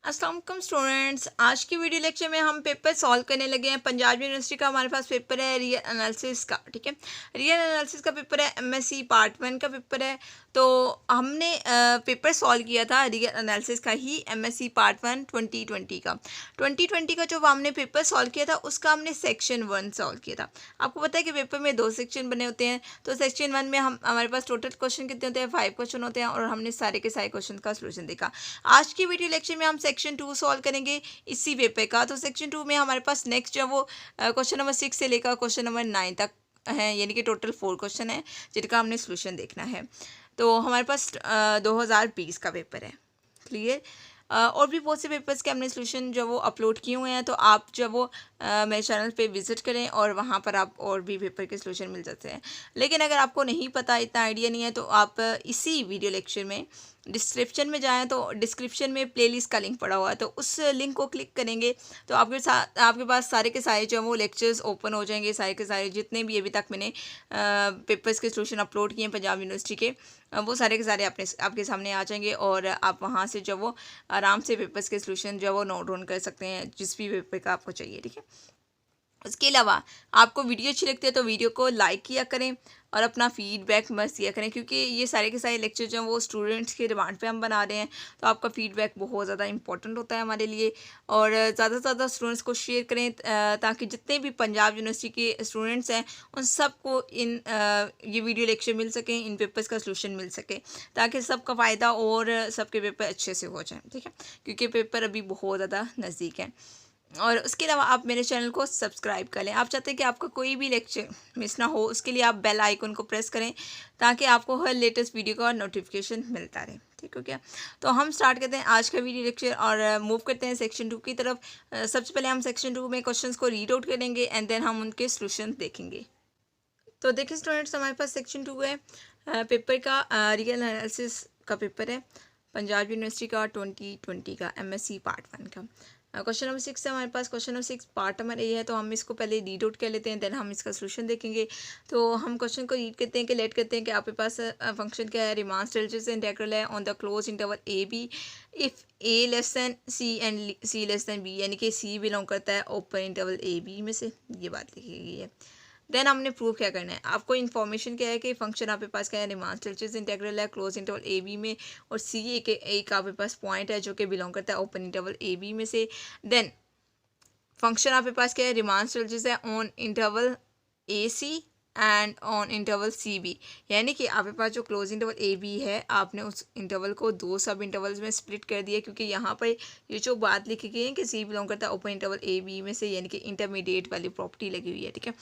अस्सलाम वालेकुम स्टूडेंट्स। आज की वीडियो लेक्चर में हम पेपर सॉल्व करने लगे हैं। पंजाब यूनिवर्सिटी का हमारे पास पेपर है रियल एनालिसिस का। ठीक है, रियल एनालिसिस का पेपर है, एमएससी पार्ट 1 का पेपर है। तो हमने पेपर सॉल्व किया था रियल एनालिसिस का ही, एमएससी पार्ट 1 2020 का। 2020 का जो हमने पेपर सॉल्व किया था उसका हमने सेक्शन 1 सॉल्व किया था। आपको पता है कि पेपर में 2 सेक्शन बने होते हैं। तो सेक्शन 1 में हमारे पास टोटल क्वेश्चन कितने होते हैं? 5 क्वेश्चन होते हैं और हमने सारे के सारे क्वेश्चन का सोल्यूशन देखा। आज की वीडियो लेक्चर में हम सेक्शन 2 सॉल्व करेंगे इसी पेपर का। तो सेक्शन 2 में हमारे पास नेक्स्ट जो वो क्वेश्चन नंबर 6 से लेकर क्वेश्चन नंबर 9 तक है, यानी कि टोटल 4 क्वेश्चन है जिनका हमने सोल्यूशन देखना है। तो हमारे पास 2020 का पेपर है। क्लियर? और भी बहुत से पेपर्स के हमने सोल्यूशन जो वो अपलोड किए हुए हैं, तो आप जब वो मेरे चैनल पे विजिट करें और वहाँ पर आप और भी पेपर के सोल्यूशन मिल जाते हैं। लेकिन अगर आपको नहीं पता, इतना आइडिया नहीं है, तो आप इसी वीडियो लेक्चर में डिस्क्रिप्शन में जाएं तो डिस्क्रिप्शन में प्लेलिस्ट का लिंक पड़ा हुआ है, तो उस लिंक को क्लिक करेंगे तो आपके पास सारे के सारे जो वो लेक्चर्स ओपन हो जाएंगे। सारे के सारे जितने भी अभी तक मैंने पेपर्स के सोल्यूशन अपलोड किए हैं पंजाब यूनिवर्सिटी के, वो सारे के सारे आपके सामने आ जाएंगे और आप वहाँ से जो वो आराम से पेपर्स के सोल्यूशन जो वो नोट डाउन कर सकते हैं, जिस भी पेपर का आपको चाहिए। ठीक है, उसके अलावा आपको वीडियो अच्छी लगती है तो वीडियो को लाइक किया करें और अपना फीडबैक मस्त दिया करें, क्योंकि ये सारे के सारे लेक्चर जो हैं वो स्टूडेंट्स के डिमांड पे हम बना रहे हैं। तो आपका फीडबैक बहुत ज़्यादा इंपॉर्टेंट होता है हमारे लिए। और ज़्यादा से ज़्यादा स्टूडेंट्स को शेयर करें ताकि जितने भी पंजाब यूनिवर्सिटी के स्टूडेंट्स हैं उन सबको ये वीडियो लेक्चर मिल सकें, इन पेपर्स का सोल्यूशन मिल सके, ताकि सबका फ़ायदा और सबके पेपर अच्छे से हो जाए। ठीक है, क्योंकि पेपर अभी बहुत ज़्यादा नज़दीक है। और उसके अलावा आप मेरे चैनल को सब्सक्राइब कर लें। आप चाहते हैं कि आपका कोई भी लेक्चर मिस ना हो, उसके लिए आप बेल आइकन को प्रेस करें ताकि आपको हर लेटेस्ट वीडियो का नोटिफिकेशन मिलता रहे। ठीक हो गया? तो हम स्टार्ट करते हैं आज का वीडियो लेक्चर और मूव करते हैं सेक्शन 2 की तरफ। सबसे पहले हम सेक्शन 2 में क्वेश्चंस को रीड आउट करेंगे एंड देन हम उनके सोल्यूशन देखेंगे। तो देखिए स्टूडेंट्स, हमारे पास सेक्शन 2 है पेपर का, रियल एनालिसिस का पेपर है पंजाब यूनिवर्सिटी का 2020 का, एमएससी पार्ट 1 का। क्वेश्चन नंबर 6 है हमारे पास। Question number 6 part number A है, तो हम इसको पहले रीड आउट कर लेते हैं, देन हम इसका सोल्यूशन देखेंगे। तो हम क्वेश्चन को रीड करते हैं कि लेट करते हैं कि आपके पास फंक्शन क्या है, रिमान स्टेल्जिस इंटीग्रल है on the close interval A B if A less than C and C less than B, यानी कि सी बिलोंग करता है ओपन इंटरवल ए बी में से, ये बात लिखी गई है। देन हमने प्रूव क्या करना है, आपको इन्फॉर्मेशन क्या है कि फंक्शन आपके पास क्या है, रिमान स्टेल्जिस इंटीग्रल है क्लोज इंटरवल ए बी में, और सी एक आपके पास पॉइंट है जो कि बिलोंग करता है ओपन इंटरवल ए बी में से। देन फंक्शन आपके पास क्या है, रिमान स्टेल्जिस है on interval A C and on interval C B, यानी कि आपके पास जो क्लोज इंटरवल ए बी है, आपने उस इंटरवल को 2 सब इंटरवल्स में स्प्लिट कर दिया, क्योंकि यहाँ पर ये जो बात लिखी गई है कि सी बिलोंग करता है ओपन इंटरवल ए बी में से, यानी कि इंटरमीडिएट वाली प्रॉपर्टी लगी हुई है। ठीक है,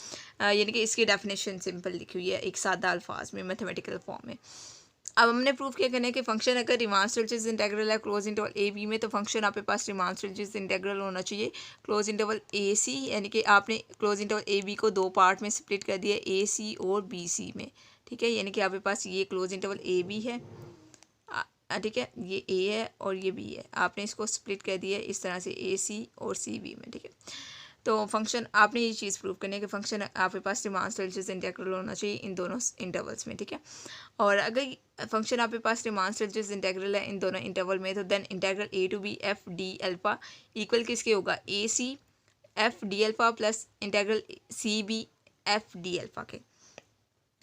यानी कि इसकी डेफिनेशन सिंपल लिखी हुई है एक सादा अल्फाज में, मैथमेटिकल फॉर्म में। अब हमने प्रूफ क्या करना है कि फंक्शन अगर रिमान स्टेल्जिस इंटीग्रल है क्लोज इंटरवल ए बी में, तो फंक्शन आपके पास रिमान स्टेल्जिस इंटीग्रल होना चाहिए क्लोज इंटरवल ए सी, यानी कि आपने क्लोज इंटरवल ए बी को 2 पार्ट में स्प्लिट कर दिया, ए सी और बी सी में। ठीक है, यानी कि आपके पास ये क्लोज इंटरवल ए बी है, ठीक है, ये ए है और ये बी है, आपने इसको स्प्लिट कर दिया इस तरह से ए सी और सी बी में। ठीक है, तो फंक्शन आपने ये चीज़ प्रूव करनी है कि फंक्शन आपके पास रिमान स्टेल्जिस इंटीग्रल होना चाहिए इन दोनों इंटरवल्स में। ठीक है, और अगर फंक्शन आपके पास रिमान स्टेल्जिस इंटीग्रल है इन दोनों इंटरवल में, तो then integral A to B F D alpha equal किसके होगा, A C F D alpha plus integral C B F D alpha के।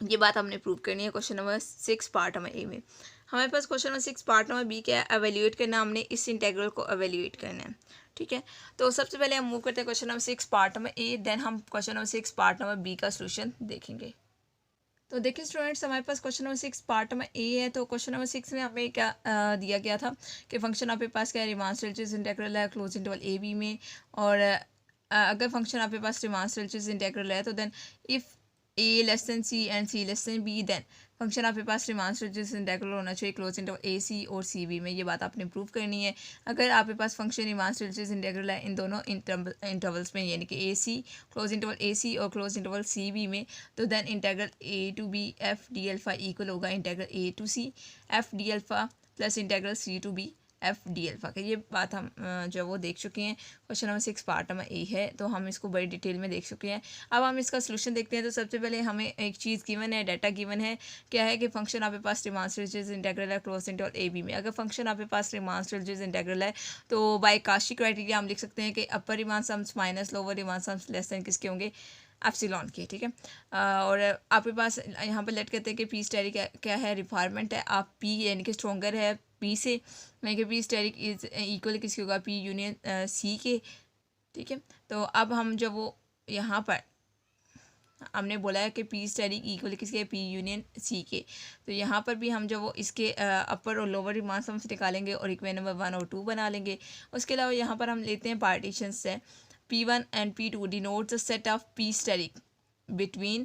ये बात हमने प्रूव करनी है question number 6 part number A में। हमारे पास question number 6 part number B क्या है, एवेल्यूएट करना, हमने इस इंटीग्रल को एवेल्यूएट करना है। ठीक है, तो सबसे पहले हम मूव करते हैं question number 6 part number A, then हम question number 6 part number B का सोल्यूशन देखेंगे। तो देखिए स्टूडेंट्स, हमारे पास question number 6 part number A है। तो क्वेश्चन नंबर 6 में हमें क्या दिया गया था कि फंक्शन आपके पास क्या है, रिमान स्टेल्जिस इंटीग्रल है क्लोज इंटरवल ए बी में, और अगर फंक्शन आपके पास रिमान स्टेल्जिस इंटीग्रल है, तो then if A less than C and C less than B, then function आपके पास रिमान स्टेल्जिस इंटीग्रल होना चाहिए क्लोज इंटरवल ए सी और सी बी में। ये बात आपने प्रूव करनी है। अगर आपके पास फंक्शन रिमान स्टेल्जिस इंटीग्रल है इन दोनों इंटरवल्स में, यानी कि ए सी क्लोज इंटरवल ए सी और क्लोज इंटरवल सी बी में, तो then integral A to B F D alpha equal होगा integral A to C F D alpha plus integral C to B F D alpha का। ये बात हम जो वो देख चुके हैं। Question number 6 part number A है, तो हम इसको बड़ी डिटेल में देख चुके हैं। अब हम इसका सोल्यूशन देखते हैं। तो सबसे पहले हमें एक चीज़ गिवन है, डाटा गिवन है। क्या है कि फंक्शन आपके पास रीमान स्ट्रेचेज इंटेग्रल है क्लोज इंटरवल ए बी में। अगर फंक्शन आपके पास रीमान स्ट्रेचेज इंटेग्रल है तो बाय काशी क्राइटेरिया हम लिख सकते हैं कि upper Riemann sums minus lower Riemann sums less than किसके होंगे, एप्सिलॉन के। ठीक है, और आपके पास यहाँ पर लेट करते हैं कि पी स्टेरिक क्या है, रिक्वायरमेंट है। आप पी यानी कि स्ट्रॉन्गर है पी से, यानी कि पी स्टेरिक इज इक्वल किसके होगा, पी यूनियन सी के। ठीक है, तो अब हम जब वो यहाँ पर हमने बोला है कि पी स्टेरिक इक्वल किसके, पी यूनियन सी के, तो यहाँ पर भी हम जब वो इसके अपर और लोअर रिमान सम्स निकालेंगे और इक्वेशन नंबर 1 और 2 बना लेंगे। उसके अलावा यहाँ पर हम लेते हैं पार्टीशन से P1 and P2 denotes a set of P steric between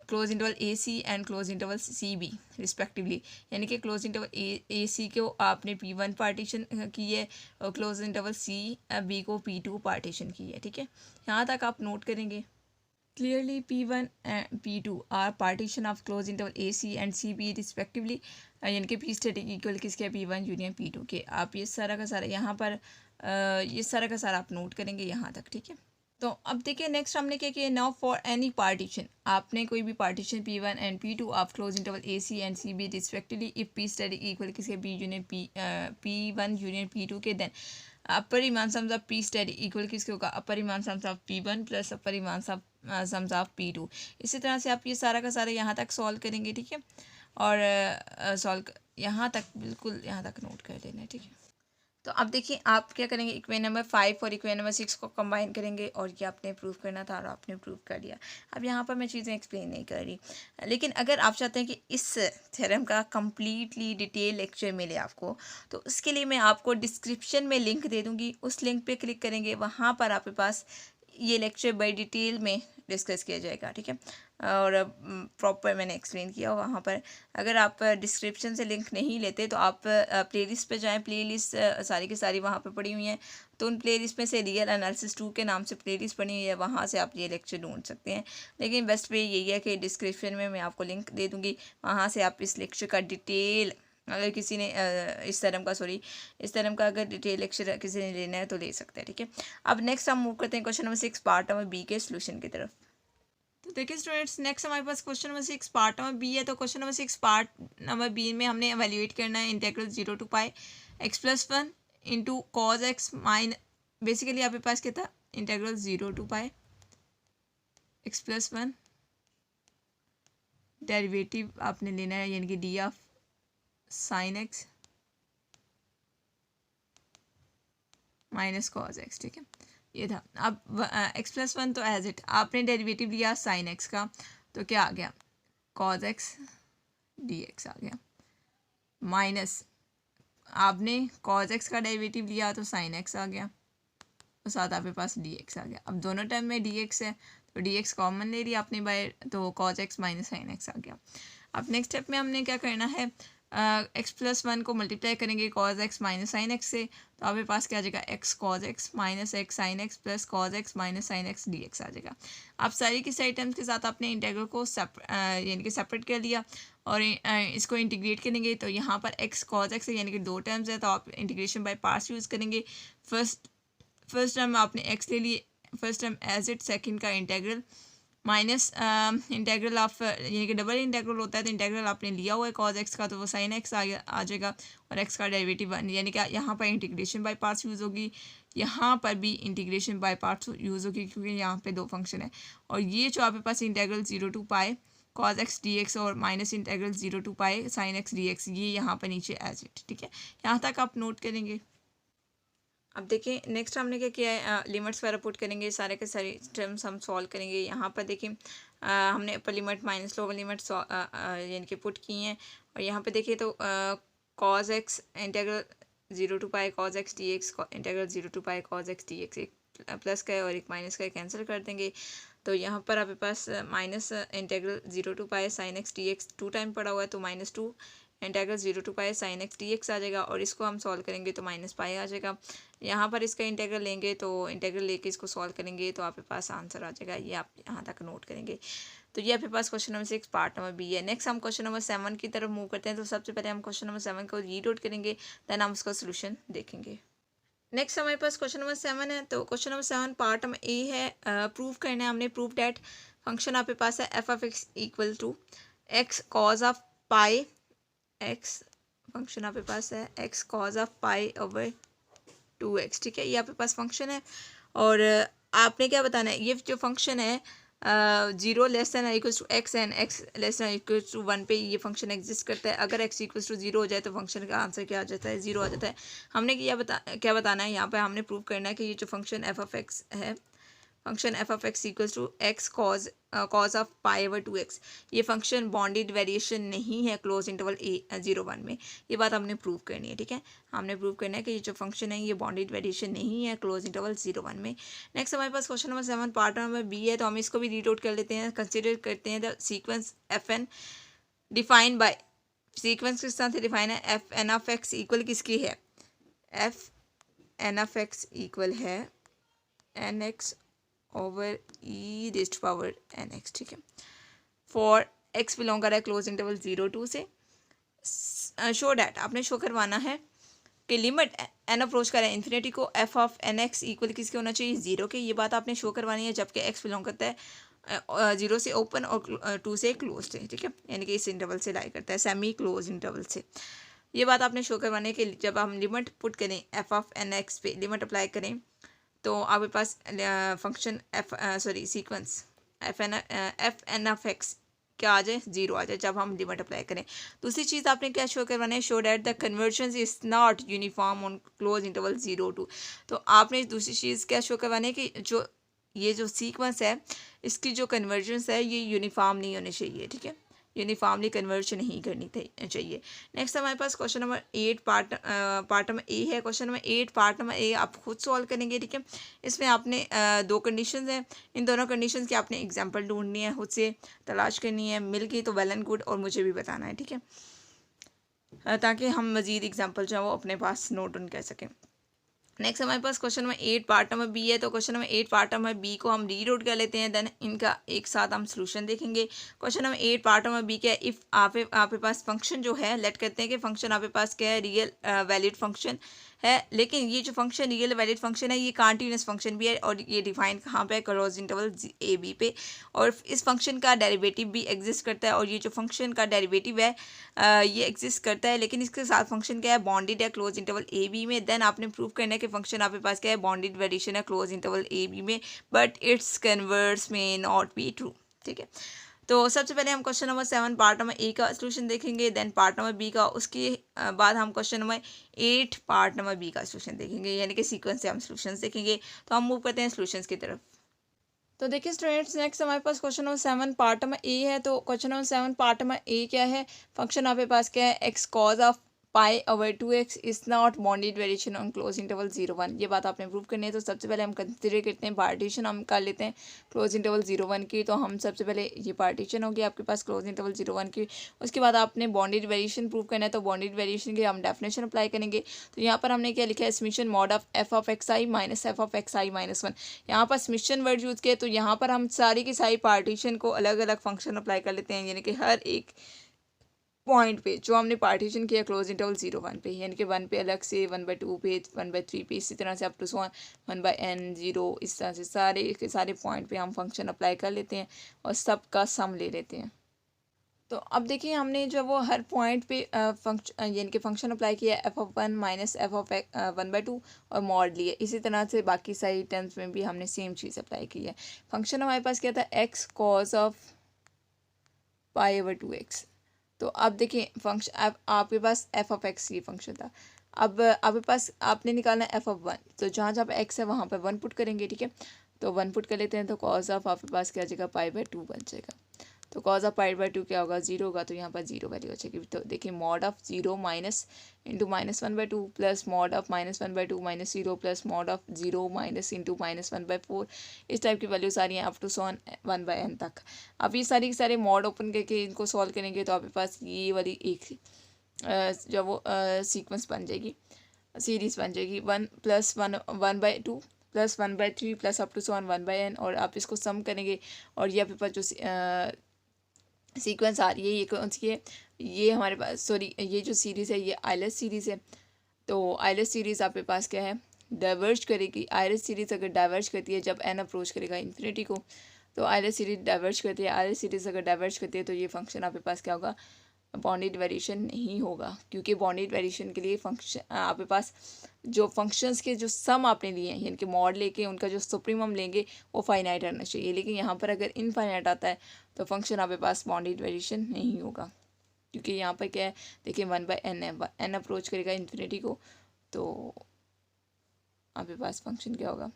close interval AC and close interval CB respectively। यानी कि close interval AC को आपने P1 पार्टीशन की है और close interval CB को P2 पार्टीशन की है। ठीक है, यहाँ तक आप नोट करेंगे। Clearly P1 and P2 are partition of close interval AC and CB respectively। यानी कि P static equal किसके, P1 यूनियन P2 के। आप ये सारा का सारा यहाँ पर ये सारा का सारा आप नोट करेंगे यहाँ तक। ठीक है, तो अब देखिए नेक्स्ट हमने क्या किया, नाउ फॉर एनी पार्टीशन, आपने कोई भी partition P1 and P2 of closed interval AC and CB respectively if P static equal किसके, P union P1 union P2 के, then upper Riemann sums of P static equal किसके होगा, upper Riemann sums of P1 plus upper Riemann sums of P2। इसी तरह से आप ये सारा का सारा यहाँ तक सॉल्व करेंगे। ठीक है, और सॉल्व यहाँ तक बिल्कुल यहाँ तक नोट कर लेना है। ठीक है, तो अब देखिए आप क्या करेंगे, इक्वेशन नंबर 5 और इक्वेशन नंबर 6 को कंबाइन करेंगे और ये आपने प्रूव करना था और आपने प्रूव कर लिया। अब यहाँ पर मैं चीज़ें एक्सप्लेन नहीं कर रही, लेकिन अगर आप चाहते हैं कि इस थ्योरम का कंप्लीटली डिटेल लेक्चर मिले आपको, तो उसके लिए मैं आपको डिस्क्रिप्शन में लिंक दे दूँगी। उस लिंक पे क्लिक करेंगे, वहाँ पर आपके पास ये लेक्चर बड़ी डिटेल में डिस्कस किया जाएगा। ठीक है, और प्रॉपर मैंने एक्सप्लेन किया वहाँ पर। अगर आप डिस्क्रिप्शन से लिंक नहीं लेते तो आप प्लेलिस्ट पे जाएं, प्लेलिस्ट सारी की सारी वहाँ पे पड़ी हुई हैं। तो उन प्लेलिस्ट में से रियल एनालिसिस 2 के नाम से प्लेलिस्ट बनी हुई है, वहाँ से आप ये लेक्चर ढूंढ सकते हैं। लेकिन बेस्ट वे यही है कि डिस्क्रिप्शन में मैं आपको लिंक दे दूँगी, वहाँ से आप इस लेक्चर का डिटेल, अगर किसी ने इस तरह का अगर डिटेल लेक्चर किसी ने लेना है तो ले सकते हैं। ठीक है, अब नेक्स्ट हम मूव करते हैं question number 6 part number B के सोल्यूशन की तरफ। तो देखिए स्टूडेंट्स, नेक्स्ट हमारे पास question number 6 part number B है। तो question number 6 part number B में हमने एवेल्यूएट करना है integral 0 to pi x+1 into cos x minus, basically आपके पास क्या था, integral 0 to pi x+1 derivative आपने लेना है, यानी कि D of sine x minus cos x. ठीक है, ये था। अब x+1 तो एज इट आपने डेरिवेटिव लिया साइन एक्स का, तो क्या आ गया, कॉज एक्स डी एक्स आ गया, माइनस आपने कॉज एक्स का डेरिवेटिव लिया तो साइन एक्स आ गया, तो साथ आपके पास डी एक्स आ गया। अब दोनों टर्म में डी एक्स है तो डी एक्स कॉमन ले लिया आपने बाय, तो cos x minus sine x आ गया। अब नेक्स्ट स्टेप में हमने क्या करना है, x+1 को मल्टीप्लाई करेंगे cos x minus sine x से, तो आपके पास क्या आ जाएगा, x cos x minus x sine x plus cos x minus sine x D x आ जाएगा। अब सारी की सारी टर्म्स के साथ आपने इंटीग्रल को यानी कि सेपरेट कर लिया और इसको इंटीग्रेट करेंगे, तो यहाँ पर एक्स कॉज एक्स है, यानी कि दो टर्म्स है, तो आप इंटीग्रेशन बाय पार्ट्स यूज़ करेंगे। फर्स्ट टर्म आपने एक्स ले लिए, first term as it, second का इंटीग्रल माइनस इंटीग्रल ऑफ, यानी कि डबल इंटीग्रल होता है, तो इंटीग्रल आपने लिया हुआ है कॉज एक्स का, तो वो साइन एक्स आ जाएगा, और एक्स का डेरिवेटिव 1, यानी कि यहाँ पर इंटीग्रेशन बाय पार्ट्स यूज़ होगी, यहाँ पर भी इंटीग्रेशन बाय पार्ट्स यूज़ होगी, क्योंकि यहाँ पे दो फंक्शन है। और ये जो आपके पास integral 0 to pi cos x D x और minus integral 0 to pi sine x D x, ये यहाँ पर नीचे एज इट। ठीक है, यहाँ तक आप नोट करेंगे। अब देखिए नेक्स्ट हमने क्या किया है, लिमिट्स वगैरह पुट करेंगे, सारे के सारे टर्म्स हम सॉल्व करेंगे। यहाँ पर देखिए हमने upper limit minus lower limit यानी कि पुट की हैं, और यहाँ पे देखिए तो cos x integral 0 to pi cos x D x, integral 0 to pi cos x D x, एक प्लस का है और एक माइनस का है, कैंसिल कर देंगे। तो यहाँ पर आपके पास minus integral 0 to pi sine x D x 2 time पड़ा हुआ है, तो -2 integral 0 to pi sine x D x आ जाएगा, और इसको हम सॉल्व करेंगे तो माइनस पाई आ जाएगा। यहाँ पर इसका इंटीग्रल लेंगे, तो इंटीग्रल लेके इसको सॉल्व करेंगे तो आपके पास आंसर आ जाएगा, ये आप यहाँ तक नोट करेंगे। तो ये आपके पास question number 6 part number B है। नेक्स्ट हम क्वेश्चन नंबर 7 की तरफ मूव करते हैं। तो सबसे पहले हम क्वेश्चन नंबर 7 को रीड आउट करेंगे, देन हम उसका सोल्यूशन देखेंगे। नेक्स्ट हमारे पास क्वेश्चन नंबर 7 है। तो question number 7 part number A है। प्रूव करना है हमने। प्रूव डैट फंक्शन आपके पास है F of X equal to X cos of pi X, function आपके पास है x cos of pi over 2x, ठीक है। ये आपके पास फंक्शन है और आपने क्या बताना है, ये जो फंक्शन है 0 less than equals to X and X less than equals to 1 पे ये फंक्शन एग्जिस्ट करता है। अगर x इक्वल्स टू 0 हो जाए तो फंक्शन का आंसर क्या आ जाता है, 0 आ जाता है। हमने क्या बताना है यहाँ पे, हमने प्रूव करना है कि ये जो फंक्शन एफ ऑफ एक्स है, function F of X equals to X cos of pi over 2x, ये फंक्शन बॉन्डेड वेरिएशन नहीं है क्लोज इंटरवल ए 0 1 में। ये बात हमने प्रूव करनी है, ठीक है। हमने प्रूव करना है कि ये जो फंक्शन है ये बॉन्डेड वेरिएशन नहीं है क्लोज इंटरवल 0 1 में। नेक्स्ट हमारे पास question number 7 part number B है। तो हम इसको भी रीड आउट कर लेते हैं। कंसिडर करते हैं the sequence F N define by, sequence किस तरह से डिफाइन है, F N of X equal किसकी है, F N of X equal है N x over E raised power N X, ठीक है। फॉर एक्स बिलोंग कर रहा है क्लोज इंटरवल 0 2 से। शो डैट, आपने शो करवाना है कि लिमिट एन अप्रोच कर रहा है इन्फिनिटी को, F of N x equal किसके होना चाहिए, 0 के। ये बात आपने शो करवानी है जबकि एक्स बिलोंग करता है 0 से ओपन और 2 से क्लोज है, ठीक है। यानी कि इस इंटरवल से लाई करता है, सेमी क्लोज इंटरवल से। ये बात आपने शो करवानी है कि जब हम लिमिट पुट करें एफ ऑफ एन एक्स पे, लिमिट अप्लाई करें तो आपके पास function sequence F N of x क्या आ जाए, 0 आ जाए जब हम लिमिट अप्लाई करें। दूसरी चीज़ आपने क्या शो करवाना है, show that the conversion is not uniform on closed interval 0 2। तो आपने दूसरी चीज़ क्या शो करवानी है कि जो ये जो सीक्वेंस है इसकी जो कन्वर्जेंस है ये यूनिफॉर्म नहीं होनी चाहिए, ठीक है। यूनिफॉर्मली कन्वर्ज नहीं करनी चाहिए। नेक्स्ट हमारे पास question number 8 part number A है। Question number 8 part number A आप खुद सॉल्व करेंगे, ठीक है। इसमें आपने दो कंडीशंस हैं, इन दोनों कंडीशंस की आपने एग्जांपल ढूंढनी है, खुद से तलाश करनी है, मिल गई तो वेल एंड गुड और मुझे भी बताना है, ठीक है, ताकि हम मज़ीद एग्जाम्पल जो है वो अपने पास नोट डाउन कर सकें। नेक्स्ट हमारे पास question number 8 part number B है। तो question number 8 part number B को हम रीड आउट कर लेते हैं, देन इनका एक साथ हम सोल्यूशन देखेंगे। Question number 8 part number B क्या है, इफ़ आपके पास फंक्शन जो है, लेट करते हैं कि फंक्शन आपके पास क्या है, रियल वैलिड फंक्शन है, लेकिन ये जो फंक्शन रियल वैलिड फंक्शन है ये कंटीन्यूअस फंक्शन भी है और ये डिफाइन कहाँ पे है, क्लोज इंटरवल ए बी पे, और इस फंक्शन का डेरिवेटिव भी एग्जिस्ट करता है और ये जो फंक्शन का डेरिवेटिव है ये एग्जिस्ट करता है, लेकिन इसके साथ फंक्शन क्या है, बॉन्डेड है क्लोज इंटरवल ए बी में। देन आपने प्रूव करना है कि फंक्शन आपके पास क्या है, बॉन्डेड वेरिएशन है क्लोज इंटरवल ए बी में, बट इट्स कन्वर्स में नॉट बी ट्रू, ठीक है। तो सबसे पहले हम question number 7 part number A का सोल्यूशन देखेंगे, देन पार्ट नंबर बी का, उसके बाद हम question number 8 part number B का सोल्यूशन देखेंगे, यानी कि सीक्वेंस से हम सोल्यूशंस देखेंगे। तो हम मूव करते हैं सोल्यूशंस की तरफ। तो देखिए स्टूडेंट्स, नेक्स्ट हमारे पास question number 7 part number A है। तो question number 7 part number A क्या है, फंक्शन आपके पास क्या है, x cos of pi over 2x is not bounded variation on closed interval 0 1। ये बात आपने प्रूव करनी है। तो सबसे पहले हम कंसिडर करते हैं पार्टीशन, हम कर लेते हैं क्लोज इंटरवल 0 1 की। तो हम सबसे पहले ये पार्टीशन होगी आपके पास क्लोज इंटरवल 0 1 की। उसके बाद आपने बॉन्डेड वेरिएशन प्रूव करना है, तो बॉन्डेड वेरिएशन की हम डेफिनेशन अप्लाई करेंगे। तो यहाँ पर हमने क्या लिखा है, summation mod of F of x I minus F of x I minus 1। यहाँ पर समेशन वर्ड यूज़ किया, तो यहाँ पर हम सारी की सारी पार्टीशन को अलग अलग फंक्शन अप्लाई कर लेते हैं, यानी कि हर एक पॉइंट पे जो हमने पार्टीशन किया क्लोज इंटरवल 0 1 पे, यानी कि 1 पे अलग से, 1/2 पे, 1/3 पे, इसी तरह से अप टू 1/n 0, इस तरह से सारे के सारे पॉइंट पे हम फंक्शन अप्लाई कर लेते हैं और सब का सम ले लेते हैं। तो अब देखिए हमने जो वो हर पॉइंट पे फंक्शन यानी कि फंक्शन अप्लाई किया F of 1 minus F of 1/2 और मॉड लिए। इसी तरह से बाकी सारी टर्म्स में भी हमने सेम चीज़ अप्लाई की है। फंक्शन हमारे पास क्या था, x cos of pi over 2x। तो अब देखिए फंक्शन आपके पास एफ ऑफ एक्स ये फंक्शन था। अब आपके पास आपने निकालना है एफ ऑफ 1, तो जहाँ जहाँ पे एक्स है वहाँ पे 1 पुट करेंगे, ठीक है। तो 1 पुट कर लेते हैं, तो कॉज ऑफ आपके पास क्या जाएगा, पाई/2 बन जाएगा। तो कॉज ऑफ पाई/2 क्या होगा, 0 होगा, तो यहाँ पर 0 वैल्यू आ जाएगी। तो देखिए mod of 0 minus into -1/2 plus mod of -1/2 minus 0 plus mod of 0 minus into -1/4, इस टाइप की वैल्यूज आ रही हैं अप टू 1/n तक। अब ये सारी के सारे मॉड ओपन करके इनको सॉल्व करेंगे तो आपके पास ये वाली एक जो वो सीक्वेंस बन जाएगी, सीरीज़ बन जाएगी, 1 + 1/2 plus 1/3 plus up to 1/n, और आप इसको सम करेंगे और ये आपके पास जो सीक्वेंस आ रही है, ये कौन सी है, ये हमारे पास सॉरी ये जो सीरीज़ है ये आइलस सीरीज़ है। तो आइलस सीरीज़ आपके पास क्या है, डाइवर्ज करेगी। आइलस सीरीज़ अगर डाइवर्ज करती है जब एन अप्रोच करेगा इन्फिनिटी को, तो आइलस सीरीज डाइवर्ज करती है। आइलस सीरीज़ अगर डाइवर्ज करती है तो ये फंक्शन आपके पास क्या होगा, बाउंडेड वेरिएशन नहीं होगा, क्योंकि बाउंडेड वेरिएशन के लिए फंक्शन आपके पास जो फंक्शंस के जो सम आपने लिए हैं यानी कि मॉड लेके उनका जो सुप्रीमम लेंगे वो फाइनाइट रहना चाहिए। लेकिन यहाँ पर अगर इनफाइनाइट आता है तो फंक्शन आपके पास बाउंडेड वेरिएशन नहीं होगा, क्योंकि यहाँ पर क्या है देखिए 1/n है, n अप्रोच करेगा इन्फिनिटी को, तो आपके पास फंक्शन क्या होगा,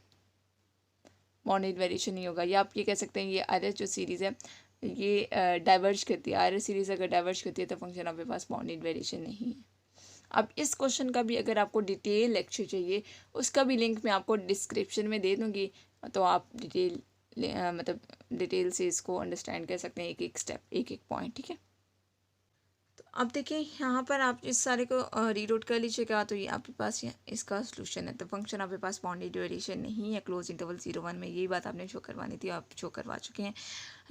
बाउंडेड वेरिएशन नहीं होगा। या आप ये कह सकते हैं ये आर जो सीरीज़ है ये डाइवर्ज करती है, आर सीरीज़ अगर डाइवर्ज करती है तो फंक्शन आपके पास बाउंडेड वेरिएशन नहीं है। अब इस क्वेश्चन का भी अगर आपको डिटेल लेक्चर चाहिए उसका भी लिंक मैं आपको डिस्क्रिप्शन में दे दूँगी, तो आप डिटेल मतलब डिटेल से इसको अंडरस्टैंड कर सकते हैं, एक एक स्टेप एक एक पॉइंट, ठीक है। तो अब देखिए यहाँ पर आप इस सारे को रीड आउट कर लीजिएगा, तो ये आपके पास इसका सोल्यूशन है। तो फंक्शन आपके पास बाउंडेड वेरिएशन नहीं है क्लोज इंटरवल 0-1 में, यही बात आपने शो करवानी थी, आप शो करवा चुके हैं।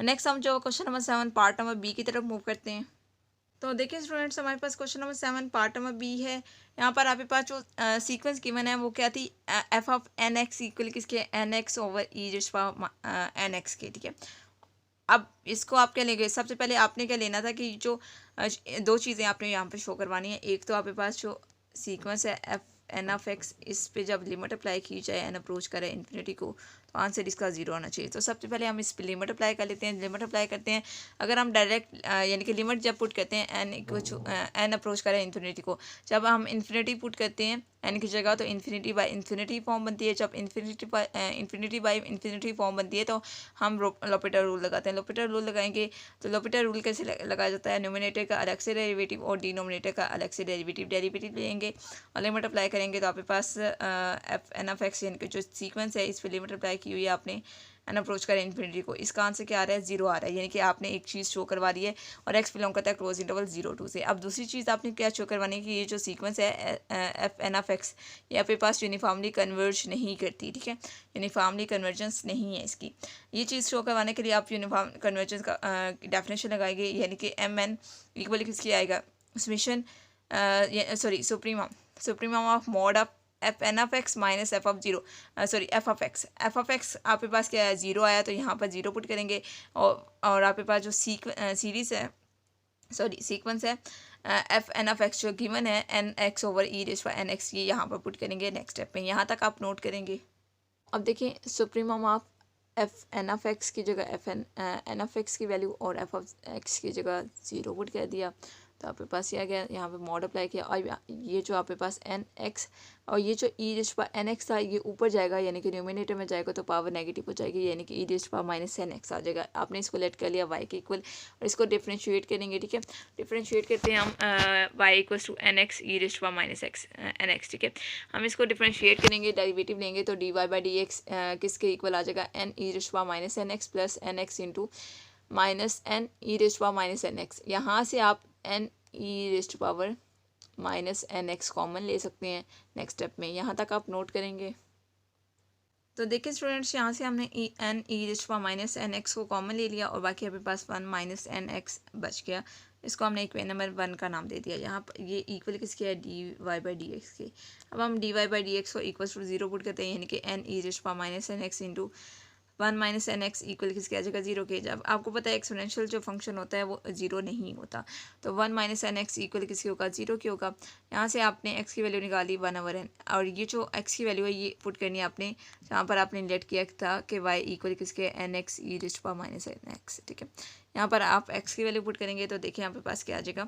नेक्स्ट हम जो question number 7 part number B की तरफ मूव करते हैं। तो देखिए स्टूडेंट्स हमारे पास question number 7 part number B है। यहाँ पर आपके पास जो सीक्वेंस गिवन है वो क्या थी, f of N x equal किसके, N x over e n x के, ठीक है। अब इसको आप क्या लेंगे, सबसे पहले आपने क्या लेना था कि जो दो चीज़ें आपने यहाँ पे शो करवानी है। एक तो आपके पास जो सीक्वेंस है एफ एन ऑफ एक्स, इस पे जब लिमिट अप्लाई की जाए एन अप्रोच करे इन्फिनिटी को, तो आंसर इसका 0 आना चाहिए। तो सबसे पहले हम इस पर लिमिट अप्लाई कर लेते हैं। लिमिट अप्लाई करते हैं, अगर हम डायरेक्ट यानी कि लिमिट जब पुट करते हैं एन इक्वल एन अप्रोच करें इन्फिनिटी को, जब हम इन्फिनिटी पुट करते हैं एन की जगह तो इन्फिनिटी बाई इन्फिनिटी फॉर्म बनती है। जब इन्फिनिटी बाई इन्फिनिटी फॉर्म बनती है तो हम लोपिटर रूल लगाते हैं। लोपिटर रूल लगाएंगे तो लोपिटर रूल कैसे लगाया जाता है, न्यूमिनेटर का अलग से डेरिवेटिव और डिनोमिनेटर का अलग से डेरिवेटिव लेंगे और लिमिट अप्लाई करेंगे। तो आपके पास एफ एन ऑफ एक्स यानी कि जो सीक्वेंस है इस पर लिमिट अप्लाई की हुई है आपने एन अप्रोच करें इन्फिनिटी को, इसका आंसर क्या आ रहा है, 0 आ रहा है। यानी कि आपने एक चीज़ शो करवा दी है और एक्स बिलोंग करता है क्लोज इंटरवल 0-2 से। अब दूसरी चीज़ आपने क्या शो करवानी है कि ये जो सीक्वेंस है एफ एन ऑफ एक्स ये आपके पास यूनिफॉर्मली कन्वर्ज नहीं करती, ठीक है, यूनिफॉर्मली कन्वर्जेंस नहीं है इसकी। ये चीज़ शो करवाने के लिए आप यूनिफॉर्म कन्वर्जेंस का डेफिनेशन लगाएंगे, यानी कि एम एन इक्वल किसकी आएगा, summation sorry supremum of mod of F N of X minus F of zero sorry F of X आपके पास क्या है 0 आया, तो यहाँ पर 0 पुट करेंगे और आपके पास जो सीरीज़ है सॉरी सीक्वेंस है एफ एन ऑफ एक्स जो गिवन है N x over E raise to N X, ये यहाँ पर पुट करेंगे नेक्स्ट स्टेप में। यहाँ तक आप नोट करेंगे। अब देखिए supremum of F N of X की जगह एफ एन ऑफ एक्स की वैल्यू और एफ ऑफ एक्स की जगह 0 पुट कर दिया, तो आपके पास ये आ गया। यहाँ पे मॉड अप्लाई किया और ये जो आपके पास एन एक्स और ये जो E raise to power N x था ये ऊपर जाएगा, यानी कि न्यूमिनेटर में जाएगा तो पावर नेगेटिव हो जाएगी, यानी कि e raise to power minus N x आ जाएगा। आपने इसको लेट कर लिया वाई के इक्वल और इसको डिफ्रेंशिएट करेंगे, ठीक है। डिफ्रेंशिएट करते हैं हम Y equal to N X E raise to power minus X N X, ठीक है। हम इसको डिफ्रेंशिएट करेंगे, डेरिवेटिव लेंगे तो D Y by D X किसके इक्वल आ जाएगा, N E raise to power minus N X plus N X into minus N E raise to power minus N X. यहाँ से आप N E raise to power minus N X common ले सकते हैं next step में। यहाँ तक आप नोट करेंगे। तो देखिए स्टूडेंट्स यहाँ से हमने N E raise to power minus N X को कॉमन ले लिया और बाकी अपने पास 1 माइनस एन एक्स बच गया। इसको हमने इक्वेशन नंबर 1 का नाम दे दिया। यहाँ पर ये इक्वल किसके है, D Y by D X के। अब हम D Y by D X को इक्वल टू 0 पुट करते हैं, यानी कि N E raise to power minus N X into 1 minus N x equal किसके आ जाएगा 0 के। जब आपको पता है एक्सपोनेंशियल जो फंक्शन होता है वो 0 नहीं होता, तो 1 माइनस एन एक्स इक्वल किसके होगा, 0 के होगा। यहाँ से आपने एक्स की वैल्यू निकाली 1/n और ये जो एक्स की वैल्यू है ये पुट करनी है आपने, जहाँ पर आपने लेट किया था कि वाई इक्वल किसके N X E raise to power minus N X, ठीक है। यहाँ पर आप एक्स की वैल्यू पुट करेंगे तो देखिए यहाँ पे पास क्या आ जाएगा,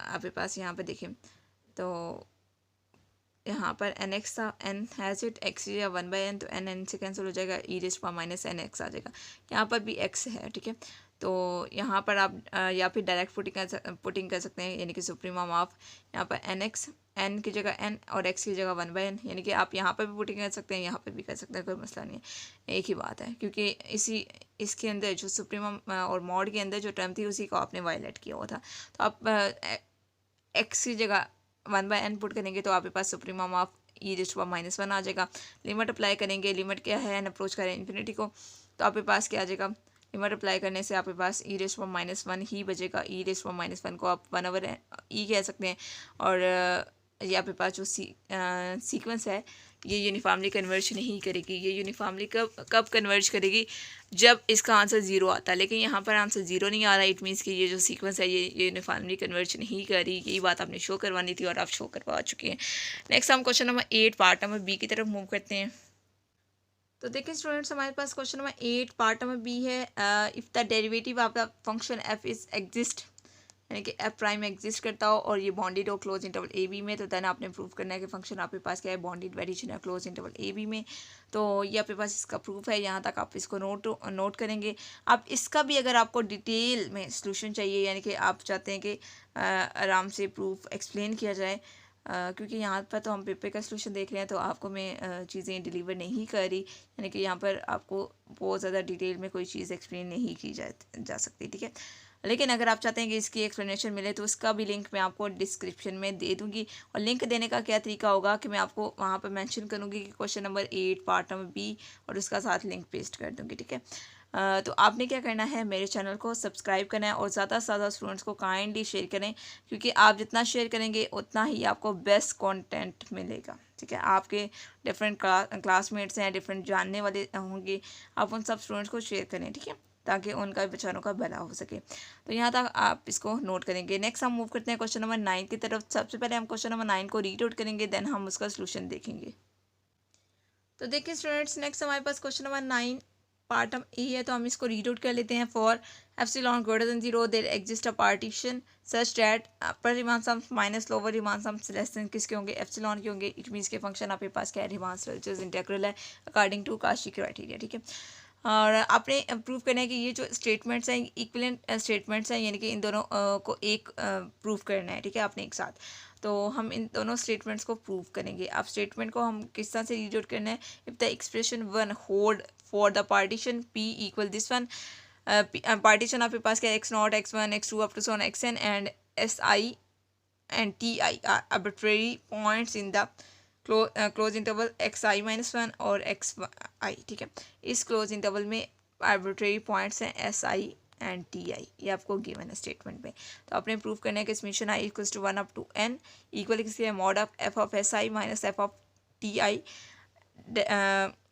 आपके पास यहाँ पर देखिए तो यहाँ पर एन एक्स था, एन हैज़ इट एक्स या 1/n, तो एन से कैंसिल हो जाएगा, e raise to power minus N x आ जाएगा। यहाँ पर भी एक्स है, ठीक है। तो यहाँ पर आप या फिर डायरेक्ट पुटिंग कर सकते हैं, यानी कि सुप्रीमम ऑफ यहाँ पर एन एक्स, एन की जगह एन और एक्स की जगह 1/n, यानी कि आप यहाँ पर भी पुटिंग कर सकते हैं, यहाँ पर भी कर सकते हैं, कोई मसला नहीं है, एक ही बात है। क्योंकि इसके अंदर जो सुप्रीमम और मॉड के अंदर जो टर्म थी उसी को आपने वायलेट किया हुआ था। तो आप एक्स की जगह 1/n पुट करेंगे तो आपके पास supremum of e raise to power minus 1 आ जाएगा। लिमिट अप्लाई करेंगे, लिमिट क्या है, एन अप्रोच करें इन्फिनिटी को, तो आपके पास क्या आ जाएगा, मल्टीप्लाई करने से आपके पास ई रेस पावर -1 ही बचेगा। ई रेस पावर -1 को आप 1/e कह सकते हैं। और ये आपके पास जो सीक्वेंस है ये यूनिफॉर्मली कन्वर्ज नहीं करेगी। ये यूनिफॉर्मली कब कन्वर्ज करेगी, जब इसका आंसर 0 आता है। लेकिन यहाँ पर आंसर 0 नहीं आ रहा, इट मीन्स कि ये जो सीक्वेंस है ये यूनिफॉर्मली कन्वर्ज नहीं कर रही। यही बात आपने शो करवानी थी और आप शो करवा चुके हैं। नेक्स्ट हम question number 8 part number B की तरफ मूव करते हैं। तो देखिए स्टूडेंट्स, हमारे पास question number 8 part number B है। If the derivative of the function f is exist, यानी कि एफ प्राइम एग्जिस्ट करता हो और ये बॉन्डेड हो क्लोज इंटरवल ए बी में, तो देन आपने प्रूव करना है कि फंक्शन आपके पास क्या है, बॉन्डेड वेरिएशन है क्लोज इंटरवल ए बी में। तो ये आपके पास इसका प्रूफ है। यहाँ तक आप इसको नोट करेंगे। आप इसका भी अगर आपको डिटेल में सोल्यूशन चाहिए, यानी कि आप चाहते हैं कि आराम से प्रूफ एक्सप्लेन किया जाए, क्योंकि यहाँ पर तो हम पेपर का सोल्यूशन देख रहे हैं, तो आपको मैं चीज़ें डिलीवर नहीं कर रही, यानी कि यहाँ पर आपको बहुत ज़्यादा डिटेल में कोई चीज़ एक्सप्लेन नहीं की जा सकती, ठीक है। लेकिन अगर आप चाहते हैं कि इसकी एक्सप्लेनेशन मिले तो उसका भी लिंक मैं आपको डिस्क्रिप्शन में दे दूँगी। और लिंक देने का क्या तरीका होगा कि मैं आपको वहाँ पर मेंशन करूँगी कि question number 8 part number B, और उसका साथ लिंक पेस्ट कर दूँगी, ठीक है। तो आपने क्या करना है, मेरे चैनल को सब्सक्राइब करना है और ज़्यादा से ज़्यादा स्टूडेंट्स को काइंडली शेयर करें, क्योंकि आप जितना शेयर करेंगे उतना ही आपको बेस्ट कंटेंट मिलेगा, ठीक है। आपके डिफरेंट क्लासमेट्स हैं, डिफरेंट जानने वाले होंगे, आप उन सब स्टूडेंट्स को शेयर करें, ठीक है, ताकि उनका बेचारों का भला हो सके। तो यहाँ तक आप इसको नोट करेंगे। नेक्स्ट हम मूव करते हैं क्वेश्चन नंबर 9 की तरफ। सबसे पहले हम क्वेश्चन नंबर 9 को रीड आउट करेंगे, देन हम उसका सोल्यूशन देखेंगे। तो देखिए स्टूडेंट्स, नेक्स्ट हमारे पास क्वेश्चन नंबर 9 पार्ट हम ए है, तो हम इसको रीड आउट कर लेते हैं। For epsilon greater than 0 there exist a partition such that upper Riemann sums minus lower Riemann sums less than किसके होंगे, एप्सिलॉन के होंगे। इट मीन्स के फंक्शन आपके पास क्या है, रिमान स्ट्रक्चर्स इंटीग्रल है अकॉर्डिंग टू काशी क्राइटेरिया, ठीक है। और आपने प्रूव करना है कि ये जो स्टेटमेंट्स हैं इक्विवेलेंट स्टेटमेंट्स हैं, यानी कि इन दोनों को एक प्रूव करना है, ठीक है, आपने एक साथ। तो हम इन दोनों स्टेटमेंट्स को प्रूव करेंगे। अब स्टेटमेंट को हम किस तरह से रीड आउट करना है, if the expression one hold for the partition P equal this one, partition आपके पास क्या है, x0 x1 x2 up to so on xn and si and ti are arbitrary points in the close interval xi-1 और xi, ठीक है। इस close interval में arbitrary points हैं si एंड ti, ये आपको गिवन है स्टेटमेंट में। तो आपने प्रूव करना है कि summation i equals to 1 up to n equal किसके mod of f of si minus f of ti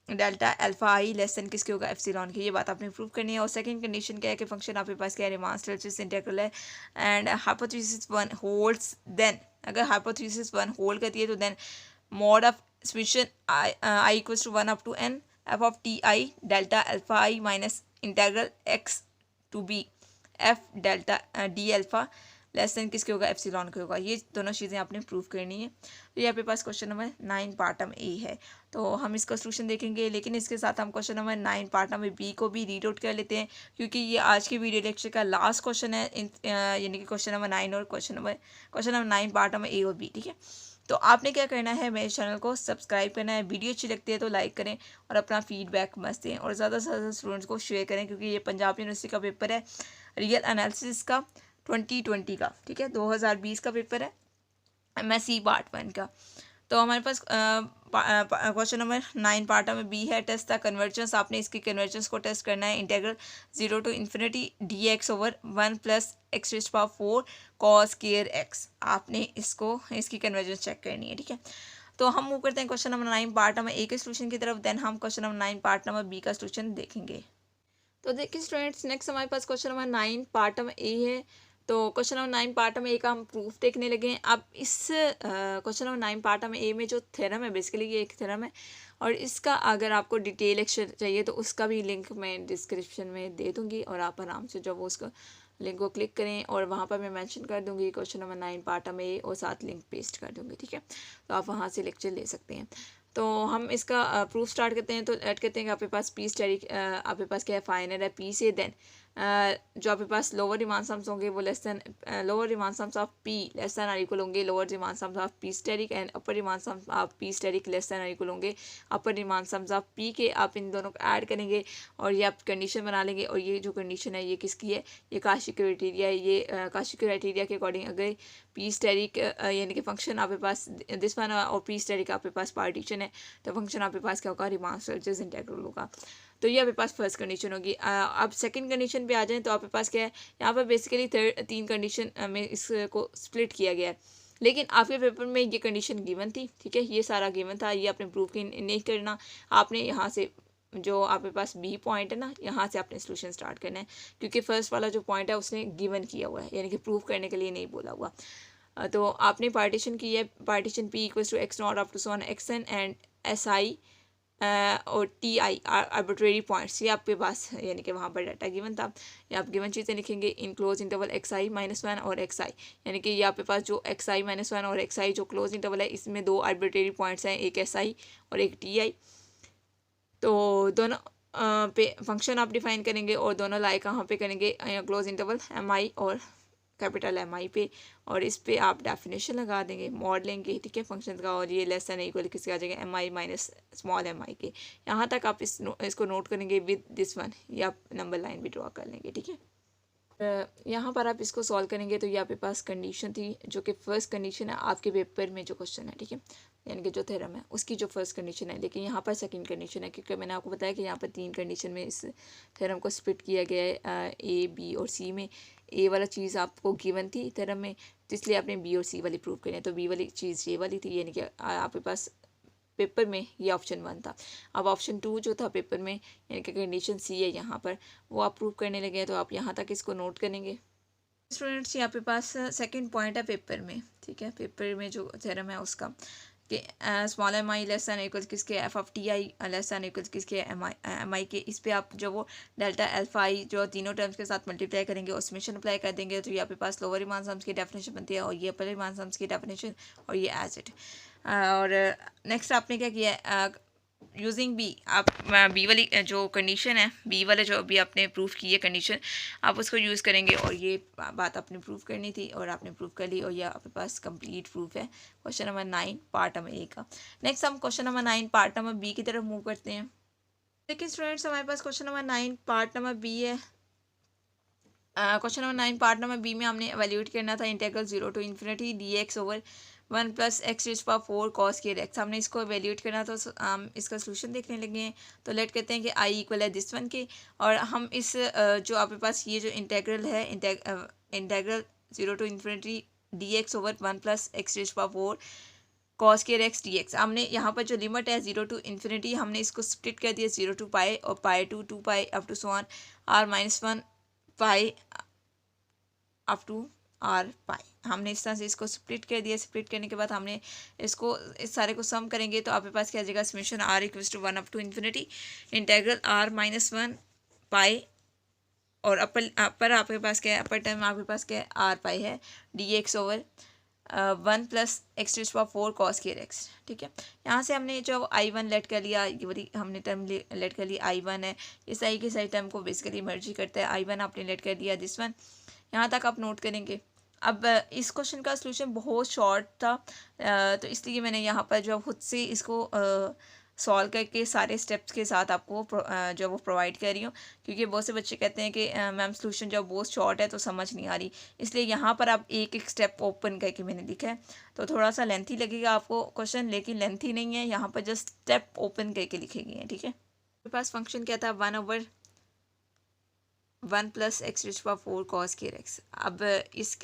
delta alpha i less than किसके होगा, एप्सिलॉन की। ये बात आपने प्रूव करनी है। और सेकंड कंडीशन क्या है कि फंक्शन आपके पास क्या है, रिमान स्ट्रक्चर्स इंटीग्रल है एंड हाइपोथेसिस 1 होल्ड्स, देन अगर हाइपोथेसिस 1 होल्ड करती है तो then mod of summation i equals to 1 up to n f of ti delta alpha I minus integral x to B f delta d alpha less than किसके होगा, epsilon के होगा। ये दोनों चीज़ें आपने प्रूव करनी है। तो ये आपके पास question number 9 part number A है, तो हम इसका सोल्यूशन देखेंगे। लेकिन इसके साथ हम question number 9 part number B को भी रीड आउट कर लेते हैं, क्योंकि ये आज की वीडियो लेक्चर का लास्ट क्वेश्चन है, यानी कि क्वेश्चन नंबर 9 और क्वेश्चन नंबर 9 पार्ट नंबर ए और बी, ठीक है। तो आपने क्या करना है, मेरे चैनल को सब्सक्राइब करना है, वीडियो अच्छी लगती है तो लाइक करें और अपना फीडबैक मस्त दें और ज़्यादा से ज़्यादा स्टूडेंट्स को शेयर करें, क्योंकि ये पंजाब यूनिवर्सिटी का पेपर है रियल एनालिसिस का 2020 का, ठीक है, 2020 का पेपर है MSc पार्ट 1 का। तो हमारे पास क्वेश्चन नंबर 9 पार्ट में बी है, टेस्ट द कन्वर्जेंस। आपने इसकी कन्वर्जेंस को टेस्ट करना है। Integral 0 to infinity dx over 1 plus x raised to power 4 cos square x, आपने इसकी कन्वर्जेंस चेक करनी है, ठीक है। तो हम मूव करते हैं question number 9 part number A के सोल्यूशन की तरफ, देन हम question number 9 part number B का सोल्यूशन देखेंगे। तो देखिए स्टूडेंट्स, नेक्स्ट हमारे पास question number 9 part number A है। तो क्वेश्चन नंबर 9 पार्ट में ए का हम प्रूफ देखने लगे हैं। अब इस क्वेश्चन नंबर 9 पार्ट में ए में जो थ्योरम है, बेसिकली ये एक थ्योरम है और इसका अगर आपको डिटेल लेक्चर चाहिए तो उसका भी लिंक मैं डिस्क्रिप्शन में दे दूँगी और आप आराम से जब वो उसको लिंक को क्लिक करें और वहाँ पर मैं मेंशन कर दूँगी क्वेश्चन नंबर 9 पार्ट में ए और साथ लिंक पेस्ट कर दूँगी, ठीक है। तो आप वहाँ से लेक्चर ले सकते हैं। तो हम इसका प्रूफ स्टार्ट करते हैं। तो ऐड करते हैं कि आपके पास पी स्टेरिक आपके पास क्या है, फाइनल है पी से, देन जो आपके पास लोअर रिमान सम्स होंगे वो less than lower Riemann sums of P less than or equal होंगे lower Riemann sums of P asterisk and upper Riemann sums of P asterisk less than or equal होंगे upper Riemann sums of P के। आप इन दोनों को add करेंगे और ये आप कंडीशन बना लेंगे और ये जो कंडीशन है ये किसकी है, ये काशी क्राइटेरिया है। ये काशी क्राइटेरिया के अकॉर्डिंग अगर पी स्टेरिक यानी कि फंक्शन आपके पास दिस वन और पी स्टेरिक आपके पास पार्टीशन है तो फंक्शन आपके पास क्या होगा, रिमान स्ट्रक्चर्स इंटीग्रल होगा। तो ये आपके पास फर्स्ट कंडीशन होगी। अब सेकंड कंडीशन पे आ जाएं तो आपके पास क्या है, यहाँ पर बेसिकली तीन कंडीशन में इसको स्प्लिट किया गया है, लेकिन आपके पेपर में ये कंडीशन गिवन थी, ठीक है, ये सारा गिवन था, ये आपने प्रूफ नहीं करना, आपने यहाँ से जो आपके पास बी पॉइंट है ना, यहाँ से आपने सोल्यूशन स्टार्ट करना है, क्योंकि फर्स्ट वाला जो पॉइंट है उसने गिवन किया हुआ है, यानी कि प्रूफ करने के लिए नहीं बोला हुआ। तो आपने पार्टीशन की है, partition P equals to X naught up to so on X N and S I और टी आई आर्बिट्रेरी पॉइंट्स, ये आपके पास यानी कि वहाँ पर डाटा गिवन था। ये आप गिवन चीज़ें लिखेंगे in close interval x I minus one और एक्स आई, यानी कि ये आपके पास जो एक्स आई माइनस वन और एक्स आई जो क्लोज इंटरवल है, इसमें दो आर्बिट्रेरी पॉइंट्स हैं, एक एस आई और एक टी आई। तो दोनों पे फंक्शन आप डिफाइन करेंगे और दोनों लाई कहाँ पे करेंगे, क्लोज इंटरवल एम आई और कैपिटल एम आई पे, और इस पे आप डेफिनेशन लगा देंगे, मॉड लेंगे, ठीक है, फंक्शन का, और ये लेस देन इक्वल किसके आ जाएगा, एम आई माइनस स्मॉल एम आई के। यहाँ तक आप इसको नोट करेंगे विद दिस वन, ये आप नंबर लाइन भी ड्रॉ कर लेंगे, ठीक है। यहाँ पर आप इसको सॉल्व करेंगे तो ये आपके पास कंडीशन थी, जो कि फर्स्ट कंडीशन है आपके पेपर में जो क्वेश्चन है, ठीक है, यानी कि जो थ्योरम है उसकी जो फर्स्ट कंडीशन है, लेकिन यहाँ पर सेकंड कंडीशन है, क्योंकि मैंने आपको बताया कि यहाँ पर तीन कंडीशन में इस थ्योरम को स्प्लिट किया गया है, ए बी और सी में। ए वाला चीज़ आपको गिवन थी थ्योरम में, तो इसलिए आपने बी और सी वाली प्रूव करनी है, तो बी वाली चीज़ ये वाली थी, यानी कि आपके पास पेपर में ये ऑप्शन वन था। अब ऑप्शन टू जो था पेपर में, यानी कि कंडीशन सी है यहाँ पर, वो आप प्रूव करने लगे हैं, तो आप यहाँ तक इसको नोट करेंगे। स्टूडेंट्स यहाँ पे पास सेकंड पॉइंट है पेपर में, ठीक है, पेपर में जो थ्योरम है उसका कि स्मॉल एम आई लेस दैन इक्वल्स किसके, F of T I less than equals किसके, एम आई के। इस पे आप जो वो डेल्टा अल्फा आई जो तीनों टर्म्स के साथ मल्टीप्लाई करेंगे और समेशन अप्लाई कर देंगे, तो ये आपके पास लोअर रीमान सम्स की डेफिनेशन बनती है, और ये अपर रीमान सम्स की डेफिनेशन, और ये एज इट। और नेक्स्ट आपने क्या किया, यूजिंग बी, आप बी वाली जो कंडीशन है, बी वाले जो अभी आपने प्रूफ की है कंडीशन, आप उसको यूज़ करेंगे, और ये बात आपने प्रूफ करनी थी और आपने प्रूफ कर ली, और ये आपके पास कंप्लीट प्रूफ है question number 9 part number A का। नेक्स्ट हम question number 9 part number B की तरफ मूव करते हैं। देखिए स्टूडेंट्स, हमारे पास question number 9 part number B है। Question number 9 part number B में हमने एवेल्यूएट करना था integral 0 to infinity D x over 1 plus x raise power 4 cos के एक्स, हमने इसको एवेल्यूएट करना, तो हम इसका सोल्यूशन देखने लगे हैं। तो लेट कहते हैं कि आई इक्वल है दिस वन के, और हम इस जो आपके पास ये जो इंटीग्रल है, integral 0 to infinity D x over 1 plus x raise power 4 cos के एक्स डी एक्स, हमने यहाँ पर जो लिमिट है 0 टू इन्फिनिटी, हमने इसको स्प्लिट कर दिया 0 टू पाई और pi to 2 pi up to so on r minus 1 pi up to r pi, हमने इस तरह से इसको स्प्लिट कर दिया। स्प्लिट करने के बाद हमने इसको इस सारे को सम करेंगे, तो आपके पास क्या आ जाएगा, summation R equals to 1 up to infinity integral R minus 1 pi, और अपर आपके पास क्या है, अपर टर्म आपके पास क्या है, आर पाई है, D x over 1 plus x raise power 4 cos के एक्स, ठीक है। यहाँ से हमने जो आई वन लेट कर लिया, ये वाली हमने टर्म लेट कर लिया, आई वन है, इस आई के सारी टर्म को बेसिकली मर्ज करता है, आई वन आपने लेट कर दिया, दिस वन, यहाँ तक आप नोट करेंगे। अब इस क्वेश्चन का सलूशन बहुत शॉर्ट था, तो इसलिए मैंने यहाँ पर जो खुद से इसको सॉल्व करके सारे स्टेप्स के साथ आपको जो वो प्रोवाइड कर रही हूँ, क्योंकि बहुत से बच्चे कहते हैं कि मैम सलूशन जब बहुत शॉर्ट है तो समझ नहीं आ रही, इसलिए यहाँ पर आप एक एक स्टेप ओपन करके मैंने लिखा है। तो थोड़ा सा लेंथी लगेगा आपको क्वेश्चन, लेकिन लेंथी नहीं है, यहाँ पर जस्ट स्टेप ओपन करके लिखे गए हैं, ठीक है। मेरे पास फंक्शन क्या था, 1 over 1 plus x raise power 4 cos के एक्स। अब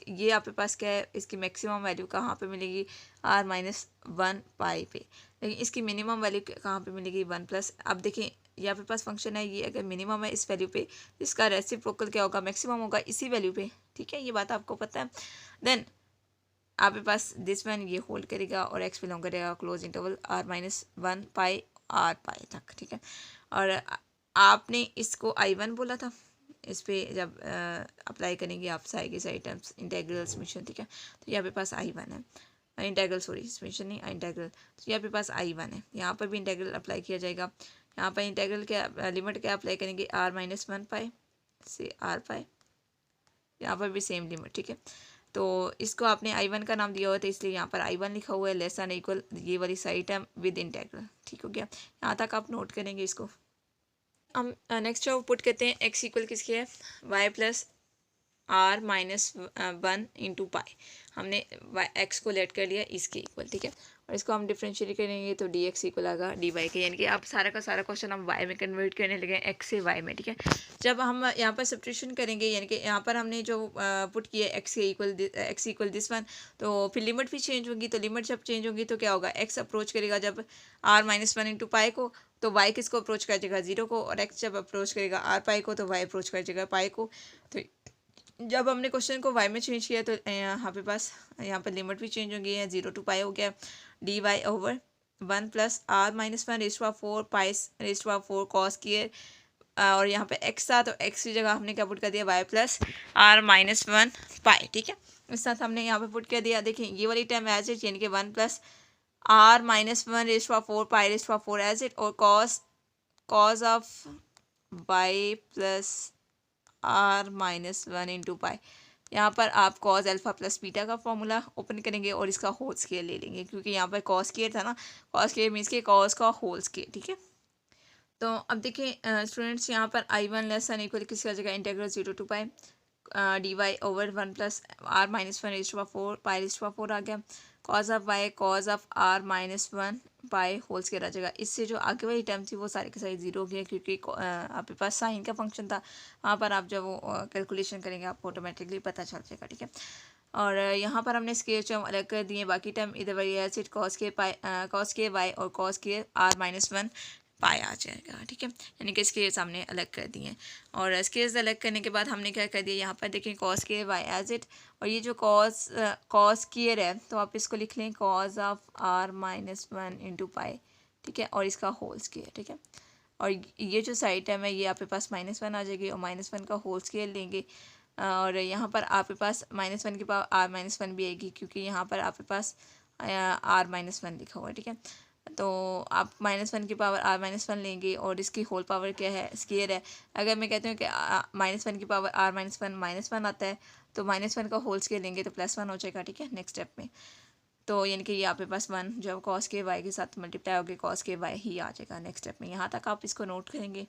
ये आपके पास क्या है, इसकी मैक्सिमम वैल्यू कहाँ पे मिलेगी, आर माइनस 1 पाई पे, लेकिन इसकी मिनिमम वैल्यू कहाँ पे मिलेगी, 1 प्लस। अब देखें ये आपके पास फंक्शन है, ये अगर मिनिमम है इस वैल्यू पे, इसका रेसिप्रोकल क्या होगा, मैक्सिमम होगा इसी वैल्यू पे, ठीक है, ये बात आपको पता है। देन आपके पास दिस वन ये होल्ड करेगा और एक्स बिलोंग करेगा closed interval r minus 1 pi r pi तक, ठीक है। और आपने इसको आई वन बोला था, इस पर जब अप्लाई करेंगे आप सारी की सारी टर्म्स इंटीग्रल समेशन, ठीक है, तो यहाँ पे पास आई वन है, इंटीग्रल सॉरी समेशन नहीं इंटीग्रल, तो यहाँ पे पास आई वन है, यहाँ पर भी इंटीग्रल अप्लाई किया जाएगा। यहाँ पर इंटीग्रल क्या लिमिट क्या अप्लाई करेंगे, आर माइनस 1 पाई से आर पाई, यहाँ पर भी सेम लिमिट, ठीक है। तो इसको आपने आई वन का नाम दिया हुआ था, इसलिए यहाँ पर आई वन लिखा हुआ है, लेस दैन इक्वल ये वाली सारी टर्म विद इंटीग्रल, ठीक हो गया। यहाँ तक आप नोट करेंगे इसको। हम नेक्स्ट जो पुट करते हैं, एक्स इक्वल किसके है, Y plus are minus 1 into pi, हमने एक्स को लेट कर लिया इसके इक्वल, ठीक है। और इसको हम डिफरेंशिएट करेंगे तो डी एक्स इक्वल आएगा डी वाई के, यानी कि अब सारा का सारा क्वेश्चन हम वाई में कन्वर्ट करने लगे एक्स से वाई में, ठीक है। जब हम यहाँ पर सब्स्टिट्यूशन करेंगे, यानी कि यहाँ पर हमने जो पुट किया एक्स इक्वल दिस वन, तो फिर लिमिट भी चेंज होगी, तो लिमिट जब चेंज होगी तो क्या होगा, एक्स अप्रोच करेगा जब आर माइनस 1 इंटू पाई को, तो वाई किसको अप्रोच कर जाएगा, जीरो को, और एक्स जब अप्रोच करेगा आर पाई को तो वाई अप्रोच कर जाएगा पाई को। तो जब हमने क्वेश्चन को वाई में चेंज किया तो यहाँ पे पास यहाँ पर लिमिट भी चेंज हो गई है, 0 टू पाई हो गया D Y over 1 plus are minus 1 raised power 4 pi raised power 4 cos किए, और यहाँ पे एक्स था तो एक्स की जगह हमने क्या पुट कर दिया वाई प्लस आर माइनस 1 पाई, ठीक है। इस साथ हमने यहाँ पे पुट कर दिया, देखिए ये वाली टर्म एज इट, यानी कि 1 plus are minus 1 raised power 4 pi raised power 4 as it, और cos of y plus are minus 1 into pi, यहाँ पर आप कॉस अल्फा प्लस बीटा का फॉर्मूला ओपन करेंगे और इसका होल स्केयर ले लेंगे, क्योंकि यहाँ पर कॉस स्केयर था ना, कॉस स्केयर मीन्स के कॉस का होल स्केयर, ठीक है। तो अब देखिए स्टूडेंट्स, यहाँ पर I1 लेस दैन इक्वल किसकी आ जाएगा, integral 0 to pi d Y over 1 plus are minus 1 raise to power 4 pi raise to power 4 आ गया, cos of y cos of are minus 1 pi whole square आ जाएगा। इससे जो आगे वाली टर्म थी वो सारी के सारी जीरो हो गया, क्योंकि आपके पास साइन का फंक्शन था, वहाँ पर आप जब वो कैलकुलेशन करेंगे आपको ऑटोमेटिकली पता चल जाएगा, ठीक है। और यहाँ पर हमने स्केयर टर्म अलग कर दिए, बाकी टर्म इधर वही है, कॉस के वाई और कॉस के आर माइनस 1 पाई आ जाएगा, ठीक है। यानी कि स्केयर्स हमने अलग कर दिए, और स्केयर्स अलग करने के बाद हमने क्या कर दिया, यहाँ पर देखें कॉस के वाई एज इट, और ये जो कॉस केयर है तो आप इसको लिख लें cos of are minus 1 into pi, ठीक है, और इसका होल स्केयर, ठीक है। और ये जो साइड टर्म है ये आपके पास -1 आ जाएगी, और -1 का होल स्केयर लेंगे, और यहाँ पर आपके पास -1 की पावर आर माइनस 1 भी आएगी, क्योंकि यहाँ पर आपके पास आर माइनस 1 लिखा हुआ है, ठीक है। तो आप -1 की पावर आर माइनस 1 लेंगे, और इसकी होल पावर क्या है, स्केयर है। अगर मैं कहती हूँ कि -1 की पावर आर माइनस 1 आता है, तो -1 का होल स्केयर लेंगे तो +1 हो जाएगा, ठीक है, नेक्स्ट स्टेप में। तो यानी कि ये आपके पास 1 जब कॉस के वाई के साथ मल्टीप्लाई होगी कॉस के वाई ही आ जाएगा नेक्स्ट स्टेप में। यहाँ तक आप इसको नोट करेंगे।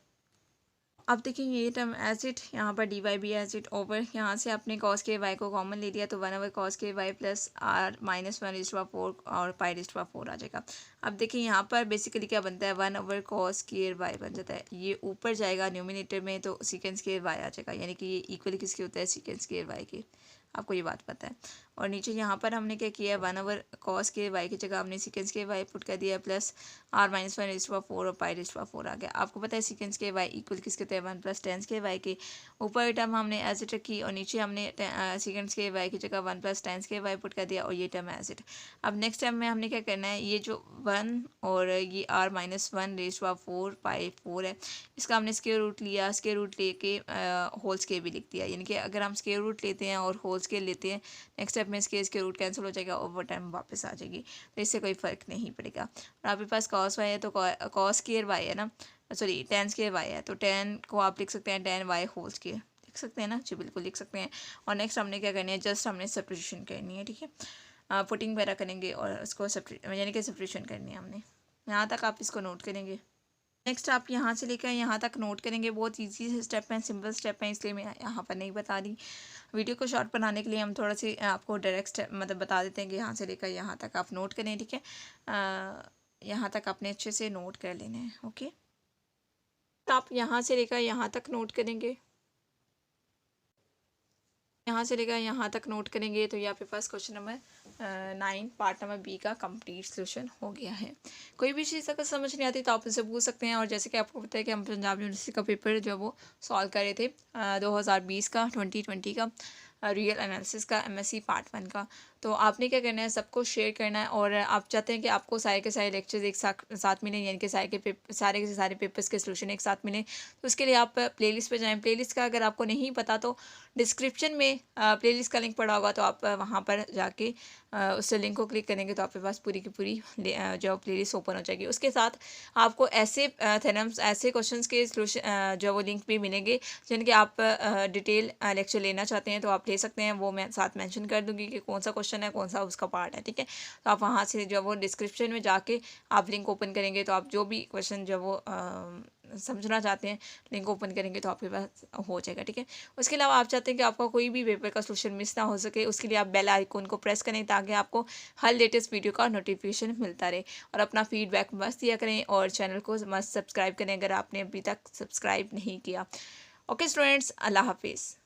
अब देखिए ये टर्म एज इट, यहाँ पर डी वाई भी एज इट ओवर, यहाँ से आपने कॉस के वाई को कॉमन ले लिया, तो 1/, कॉस के Y plus are minus 1 raise to power 4 और पाई रेज़ टू पावर 4 आ जाएगा। अब देखिए यहाँ पर बेसिकली क्या बनता है, 1/, कॉस के वाई बन जाता है, ये ऊपर जाएगा न्यूमिनेटर में तो सीकेंड स्क्वायर वाई आ जाएगा, यानी कि ये इक्वल किसके होता है, सीकेंड स्क्वायर वाई के, आपको ये बात पता है। और नीचे यहाँ पर हमने क्या किया, 1/, कॉस के वाई की जगह हमने सीकेंड स्क्वायर वाई पुट कर दिया, plus are minus 1 raise to power 4 और पाई रेज़ टू पावर 4 आ गया। आपको पता है सीकेंड स्क्वायर वाई इक्वल किसके होता है, 1 + tan स्क्वायर वाई के। ऊपर टर्म हमने एज इट रखी, और नीचे हमने सीकेंड स्क्वायर वाई की जगह 1 + tan स्क्वायर वाई पुट कर दिया, और ये टर्म एज इट। अब नेक्स्ट टर्म में हमने क्या करना है, ये जो 1 और ये R minus 1 raise to power 4 pi 4 है, इसका हमने स्क्वायर रूट लिया, स्क्वायर रूट लेके होल स्क्वायर भी लिख दिया, यानी कि अगर हम स्क्वायर रूट लेते हैं और होल स्क्वायर लेते हैं, नेक्स्ट स्टेप में इसके रूट कैंसिल हो जाएगा और वो टर्म वापस आ जाएगी, तो इससे कोई फ़र्क नहीं पड़ेगा। और आपके पास कॉस वाई है तो कॉस स्क्वायर वाई है ना, सॉरी tan स्क्वायर वाई है, तो tan को आप लिख सकते हैं tan वाई होल स्क्वायर, लिख सकते हैं ना जी, बिल्कुल लिख सकते हैं। और नेक्स्ट हमने क्या करनी है, जस्ट हमने सब्स्टिट्यूशन करनी है, ठीक है, पुटिंग वगैरह करेंगे और उसको यानी कि सब्स्टिट्यूशन करनी है हमने। यहाँ तक आप इसको नोट करेंगे। नेक्स्ट आप यहाँ से लेकर यहाँ तक नोट करेंगे, बहुत इजी स्टेप हैं, सिंपल स्टेप हैं, इसलिए मैं यहाँ पर नहीं बता रही। वीडियो को शॉर्ट बनाने के लिए हम थोड़ा सी आपको डायरेक्ट स्टेप मतलब बता देते हैं कि यहाँ से लेकर यहाँ तक आप नोट करें, ठीक है। यहाँ तक आपने अच्छे से नोट कर लेना है, ओके। तो आप यहाँ से लेकर यहाँ तक नोट करेंगे, यहाँ से लेकर यहाँ तक नोट करेंगे, तो ये आपके पास question number 9 part number B का कंप्लीट सोल्यूशन हो गया है। कोई भी चीज़ अगर समझ नहीं आती तो आप उनसे पूछ सकते हैं। और जैसे कि आपको पता है कि हम पंजाब यूनिवर्सिटी का पेपर जो वो सॉल्व कर रहे थे 2020 का 2020 का रियल एनालिसिस का MSc पार्ट 1 का। तो आपने क्या करना है, सबको शेयर करना है, और आप चाहते हैं कि आपको सारे के सारे लेक्चर्स एक साथ मिलें, यानी कि सारे के सारे पेपर्स के सोल्यूशन एक साथ मिलें। तो उसके लिए आप प्लेलिस्ट पे जाएं। प्लेलिस्ट का अगर आपको नहीं पता तो डिस्क्रिप्शन में प्लेलिस्ट का लिंक पड़ा होगा, तो आप वहाँ पर जाके उस लिंक को क्लिक करेंगे तो आपके पास पूरी की पूरी जो प्लेलिस्ट ओपन हो जाएगी। उसके साथ आपको ऐसे थेरम्स, ऐसे क्वेश्चंस के सोल्यूशन जो वो लिंक भी मिलेंगे जिनके आप डिटेल लेक्चर लेना चाहते हैं तो आप ले सकते हैं। वो मैं साथ मेंशन कर दूंगी कि कौन सा क्वेश्चन है, कौन सा उसका पार्ट है, ठीक है। तो आप वहाँ से जो वो डिस्क्रिप्शन में जाके आप लिंक ओपन करेंगे तो आप जो भी क्वेश्चन जो वो समझना चाहते हैं, लिंक ओपन करेंगे तो आपके पास हो जाएगा, ठीक है। उसके अलावा आप चाहते हैं कि आपका कोई भी पेपर का सोल्यूशन मिस ना हो सके, उसके लिए आप बेल आइकन को प्रेस करें ताकि आपको हर लेटेस्ट वीडियो का नोटिफिकेशन मिलता रहे। और अपना फीडबैक मस्त दिया करें और चैनल को मस्त सब्सक्राइब करें अगर आपने अभी तक सब्सक्राइब नहीं किया। ओके स्टूडेंट्स, अल्लाह हाफिज़।